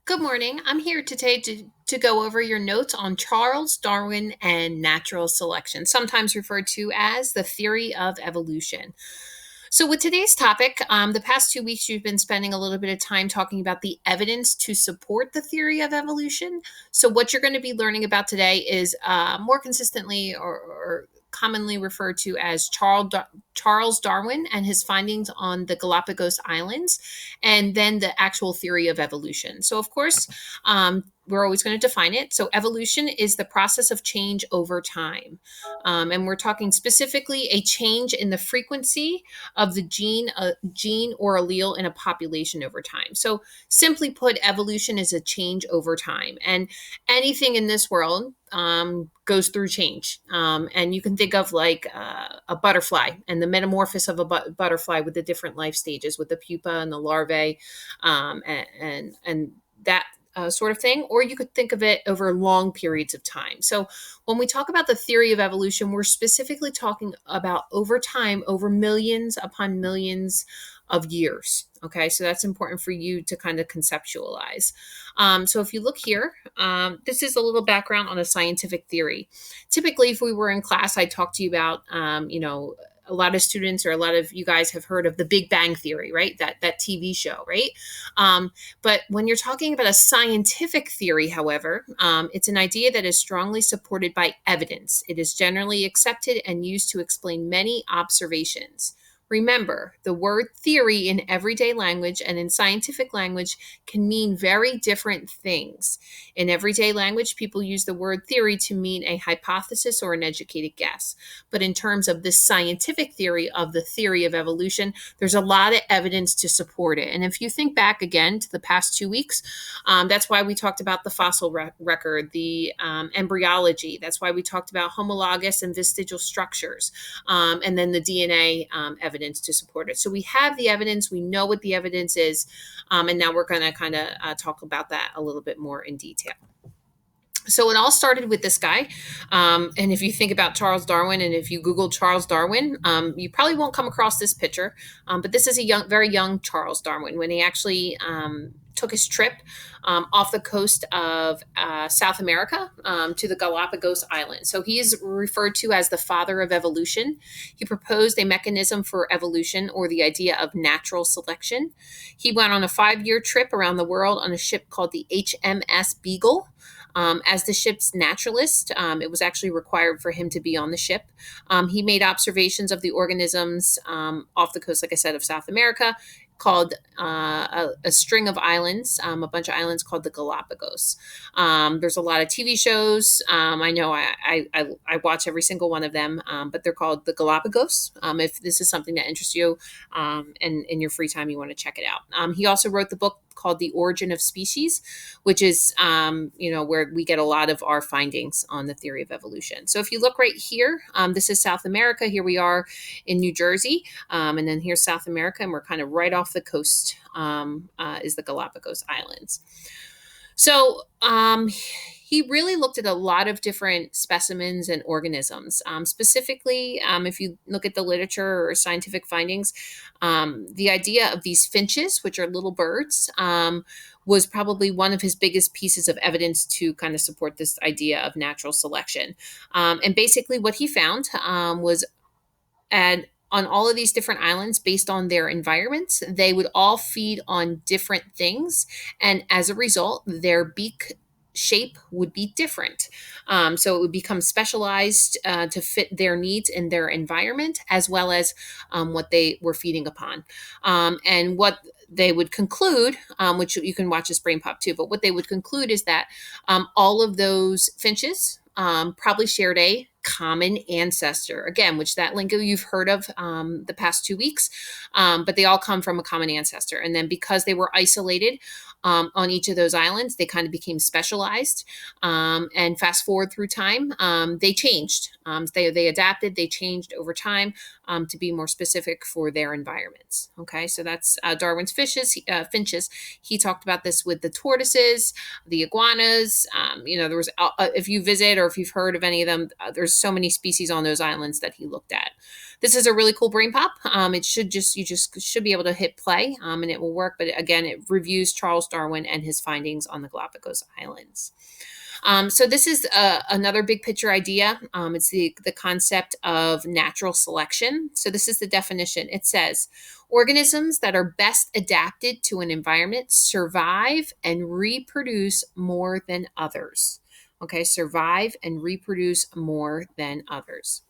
Good morning. I'm here today to go over your notes on Charles Darwin and natural selection, sometimes referred to as the theory of evolution. So, with today's topic, the past 2 weeks you've been spending a little bit of time talking about the evidence to support the theory of evolution. So, what you're going to be learning about today is more consistently or commonly referred to as Charles Darwin and his findings on the Galapagos Islands, and then the actual theory of evolution. So, of course, we're always going to define it. So, evolution is the process of change over time. And we're talking specifically a change in the frequency of the gene or allele in a population over time. So, simply put, evolution is a change over time. And anything in this world goes through change. And you can think of like a butterfly and the metamorphosis of a butterfly with the different life stages, with the pupa and the larvae, and that sort of thing. Or you could think of it over long periods of time. So when we talk about the theory of evolution, we're specifically talking about over time, over millions upon millions of years. Okay, so that's important for you to kind of conceptualize. So if you look here, this is a little background on a scientific theory. Typically, if we were in class, I'd talk to you about, a lot of students or a lot of you guys have heard of the Big Bang Theory, right? That TV show, right? But when you're talking about a scientific theory, however, it's an idea that is strongly supported by evidence. It is generally accepted and used to explain many observations. Remember, the word theory in everyday language and in scientific language can mean very different things. In everyday language, people use the word theory to mean a hypothesis or an educated guess. But in terms of this scientific theory of the theory of evolution, there's a lot of evidence to support it. And if you think back again to the past 2 weeks, that's why we talked about the fossil record, the embryology. That's why we talked about homologous and vestigial structures, and then the DNA evidence to support it. So we have the evidence, we know what the evidence is, and now we're going to kind of talk about that a little bit more in detail. So it all started with this guy. And if you think about Charles Darwin, and if you Google Charles Darwin, you probably won't come across this picture. But this is a very young Charles Darwin when he actually took his trip off the coast of South America to the Galapagos Islands. So he is referred to as the father of evolution. He proposed a mechanism for evolution, or the idea of natural selection. He went on a 5-year trip around the world on a ship called the HMS Beagle. As the ship's naturalist, it was actually required for him to be on the ship. He made observations of the organisms off the coast, like I said, of South America, called a string of islands, a bunch of islands called the Galapagos. There's a lot of TV shows. I know I watch every single one of them, but they're called the Galapagos. If this is something that interests you, and in your free time you want to check it out. He also wrote the book called The Origin of Species, which is, where we get a lot of our findings on the theory of evolution. So if you look right here, this is South America. Here we are in New Jersey. And then here's South America, and we're kind of right off the coast is the Galapagos Islands. So he really looked at a lot of different specimens and organisms. Specifically, if you look at the literature or scientific findings, the idea of these finches, which are little birds, was probably one of his biggest pieces of evidence to kind of support this idea of natural selection. And basically, what he found was on all of these different islands, based on their environments, they would all feed on different things. And as a result, their beak shape would be different. So it would become specialized to fit their needs in their environment, as well as what they were feeding upon. And what they would conclude, which you can watch this brain pop too, but what they would conclude is that all of those finches probably shared a common ancestor, again, which that lingo you've heard of the past 2 weeks, but they all come from a common ancestor. And then because they were isolated on each of those islands, they kind of became specialized. And fast forward through time, they changed. They adapted, they changed over time to be more specific for their environments. Okay, so that's Darwin's finches. He talked about this with the tortoises, the iguanas. There was, if you visit or if you've heard of any of them, there's so many species on those islands that he looked at. This is a really cool brain pop. You just should be able to hit play, and it will work. But again, it reviews Charles Darwin and his findings on the Galapagos Islands. So this is another big picture idea. It's the concept of natural selection. So this is the definition. It says organisms that are best adapted to an environment survive and reproduce more than others. Okay, survive and reproduce more than others.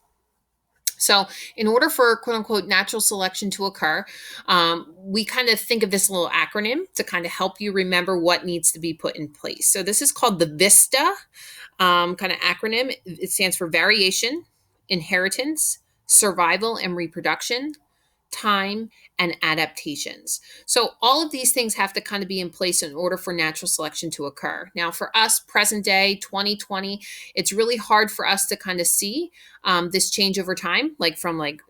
So, in order for quote unquote natural selection to occur, we kind of think of this little acronym to kind of help you remember what needs to be put in place. So, this is called the VISTA kind of acronym. It stands for variation, inheritance, survival and reproduction, time, and adaptations. So all of these things have to kind of be in place in order for natural selection to occur. Now, for us, present day, 2020, it's really hard for us to kind of see this change over time, like from like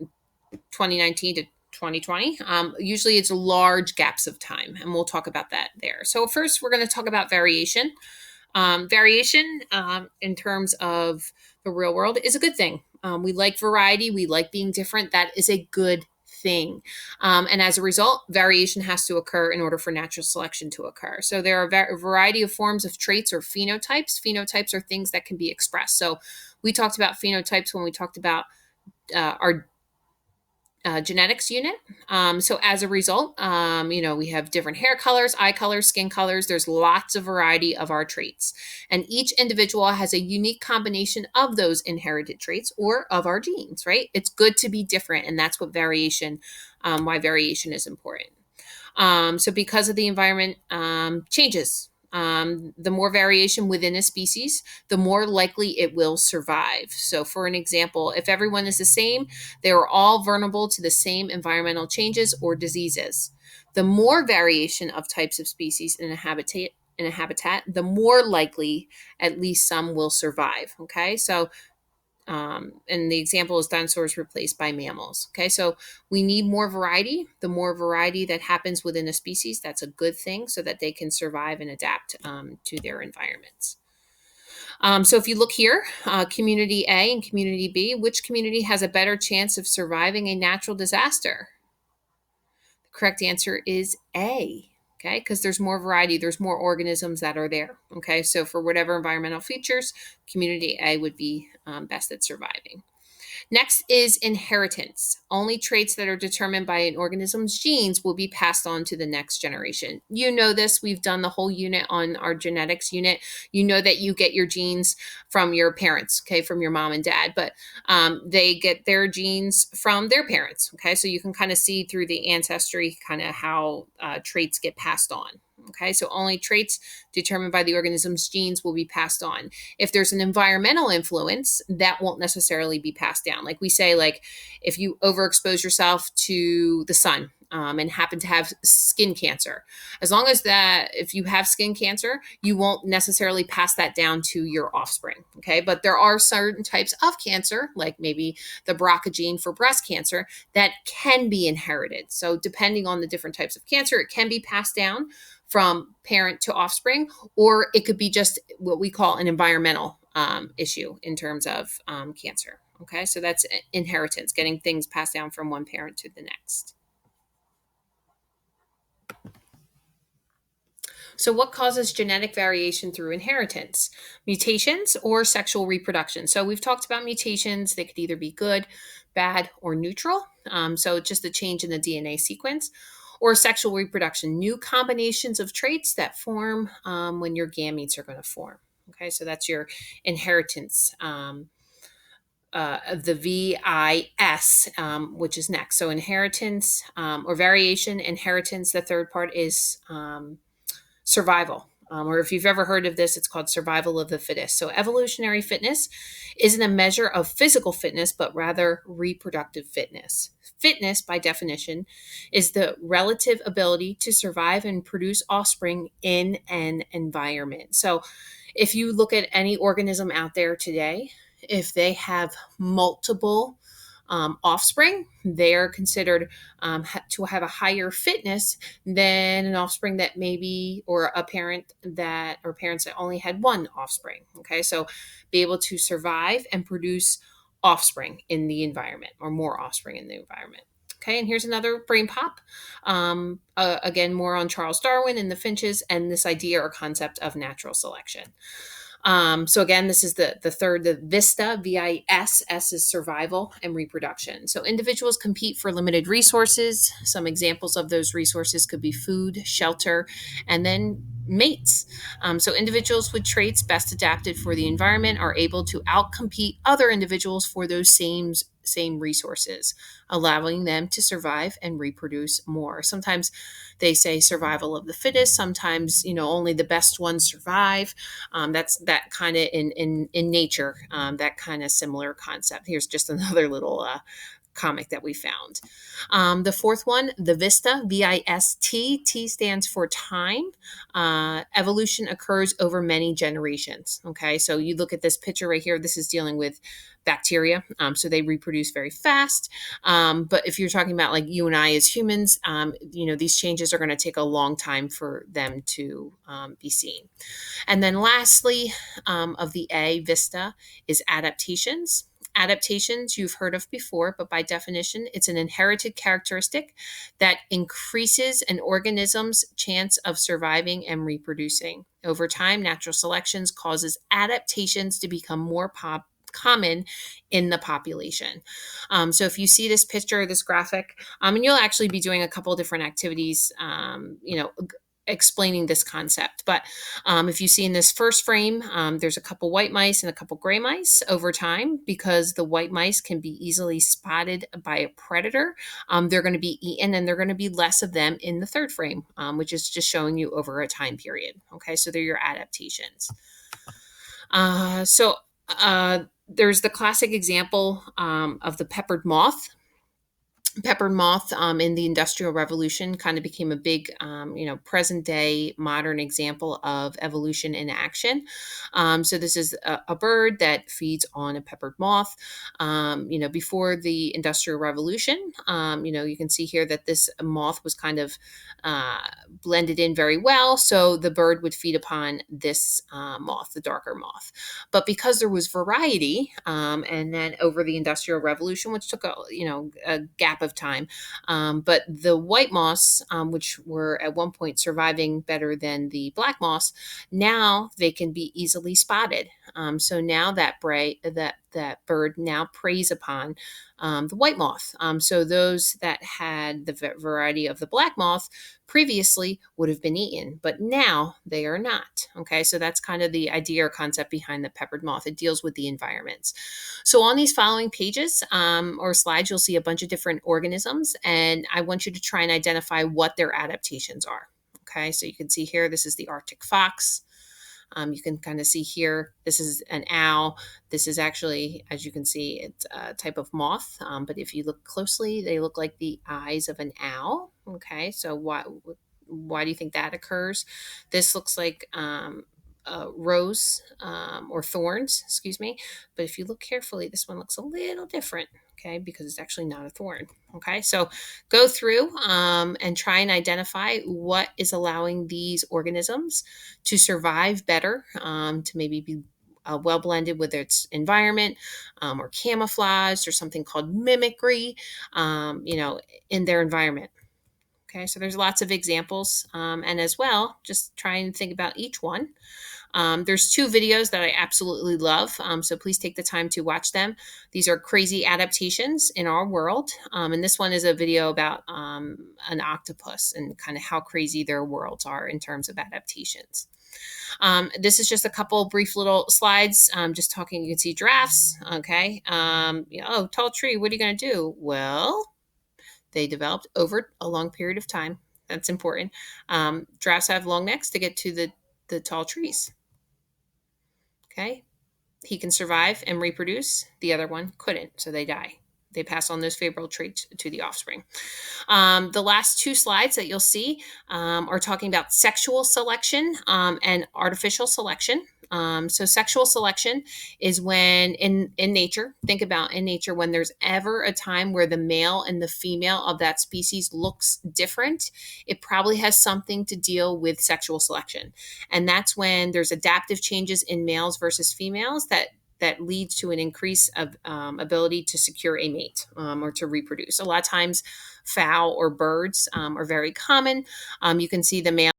2019 to 2020. Usually it's large gaps of time, and we'll talk about that there. So first, we're going to talk about variation. Variation in terms of the real world is a good thing. We like variety. We like being different. That is a good thing. And as a result, variation has to occur in order for natural selection to occur. So there are a variety of forms of traits or phenotypes. Phenotypes are things that can be expressed. So we talked about phenotypes when we talked about our genetics unit. So as a result, we have different hair colors, eye colors, skin colors. There's lots of variety of our traits. And each individual has a unique combination of those inherited traits or of our genes, right? It's good to be different. And that's what why variation is important. So because of the environment changes, the more variation within a species, the more likely it will survive. So, for an example, if everyone is the same, they are all vulnerable to the same environmental changes or diseases. The more variation of types of species in a habitat, the more likely at least some will survive. Okay, so and the example is dinosaurs replaced by mammals. Okay, so we need more variety. The more variety that happens within a species, that's a good thing so that they can survive and adapt to their environments. So if you look here, community A and community B, which community has a better chance of surviving a natural disaster? The correct answer is A. Okay, because there's more variety, there's more organisms that are there. Okay, so for whatever environmental features, community A would be best at surviving. Next is inheritance. Only traits that are determined by an organism's genes will be passed on to the next generation. You know this. We've done the whole unit on our genetics unit. You know that you get your genes from your parents, okay, from your mom and dad, but they get their genes from their parents, okay? So you can kind of see through the ancestry kind of how traits get passed on. Okay, so only traits determined by the organism's genes will be passed on. If there's an environmental influence, that won't necessarily be passed down. Like we say, like if you overexpose yourself to the sun and happen to have skin cancer, as long as that, if you have skin cancer, you won't necessarily pass that down to your offspring. Okay, but there are certain types of cancer, like maybe the BRCA gene for breast cancer, that can be inherited. So depending on the different types of cancer, it can be passed down from parent to offspring, or it could be just what we call an environmental issue in terms of cancer. Okay, so that's inheritance, getting things passed down from one parent to the next. So, what causes genetic variation through inheritance? Mutations or sexual reproduction. So, we've talked about mutations. They could either be good, bad, or neutral. So, just a change in the DNA sequence. Or sexual reproduction, new combinations of traits that form when your gametes are going to form. Okay, so that's your inheritance of the VIS, which is next. So, inheritance or variation, inheritance. The third part is survival. Or if you've ever heard of this, it's called survival of the fittest. So, evolutionary fitness isn't a measure of physical fitness, but rather reproductive fitness. Fitness, by definition, is the relative ability to survive and produce offspring in an environment. So, if you look at any organism out there today, if they have multiple offspring, they are considered to have a higher fitness than an offspring that maybe, or a parent that, or parents that only had one offspring. Okay, so be able to survive and produce offspring in the environment, or more offspring in the environment. Okay, and here's another brain pop. Again, more on Charles Darwin and the finches and this idea or concept of natural selection. So again, this is the third, the VISTA, VIS. S is survival and reproduction. So individuals compete for limited resources. Some examples of those resources could be food, shelter, and then mates. So individuals with traits best adapted for the environment are able to outcompete other individuals for those same resources, allowing them to survive and reproduce more. Sometimes they say survival of the fittest. Sometimes, only the best ones survive. That's that kind of in nature, that kind of similar concept. Here's just another little comic that we found. The fourth one, the VISTA, VIST. T stands for time. Evolution occurs over many generations. Okay, so you look at this picture right here. This is dealing with bacteria. So they reproduce very fast. But if you're talking about like you and I as humans, these changes are going to take a long time for them to be seen. And then lastly, of the A, VISTA, is adaptations. Adaptations you've heard of before, but by definition, it's an inherited characteristic that increases an organism's chance of surviving and reproducing. Over time, natural selections causes adaptations to become more common in the population. So if you see this picture, this graphic, and you'll actually be doing a couple of different activities, explaining this concept. But if you see in this first frame, there's a couple white mice and a couple gray mice. Over time, because the white mice can be easily spotted by a predator, they're going to be eaten, and they're going to be less of them in the third frame, which is just showing you over a time period. Okay, so they're your adaptations. There's the classic example of the peppered moth. Peppered moth in the Industrial Revolution kind of became a big, present day modern example of evolution in action. So this is a bird that feeds on a peppered moth. Before the Industrial Revolution, you can see here that this moth was kind of blended in very well. So the bird would feed upon this moth, the darker moth. But because there was variety, and then over the Industrial Revolution, which took a gap of time, but the white moths, which were at one point surviving better than the black moths, now they can be easily spotted. So now that bird now preys upon the white moth. So those that had the variety of the black moth previously would have been eaten, but now they are not. Okay, so that's kind of the idea or concept behind the peppered moth. It deals with the environments. So on these following pages or slides, you'll see a bunch of different organisms, and I want you to try and identify what their adaptations are. Okay, so you can see here, this is the Arctic fox. You can kind of see here, this is an owl. This is actually, as you can see, it's a type of moth. But if you look closely, they look like the eyes of an owl. Okay, so why do you think that occurs? This looks like rose or thorns, excuse me. But if you look carefully, this one looks a little different, okay, because it's actually not a thorn. Okay, so go through and try and identify what is allowing these organisms to survive better, to maybe be well blended with its environment, or camouflaged, or something called mimicry, in their environment. Okay, so there's lots of examples, and as well, just try and think about each one. There's two videos that I absolutely love, so please take the time to watch them. These are crazy adaptations in our world, and this one is a video about an octopus and kind of how crazy their worlds are in terms of adaptations. This is just a couple brief little slides, just talking. You can see giraffes. Okay, tall tree. What are you going to do? Well, they developed over a long period of time. That's important. Giraffes have long necks to get to the tall trees. Okay, he can survive and reproduce. The other one couldn't, so they die. They pass on those favorable traits to the offspring. The last two slides that you'll see are talking about sexual selection and artificial selection. So sexual selection is when in nature, think about in nature, when there's ever a time where the male and the female of that species looks different, it probably has something to deal with sexual selection. And that's when there's adaptive changes in males versus females that that leads to an increase of ability to secure a mate or to reproduce. A lot of times, fowl or birds are very common. You can see the male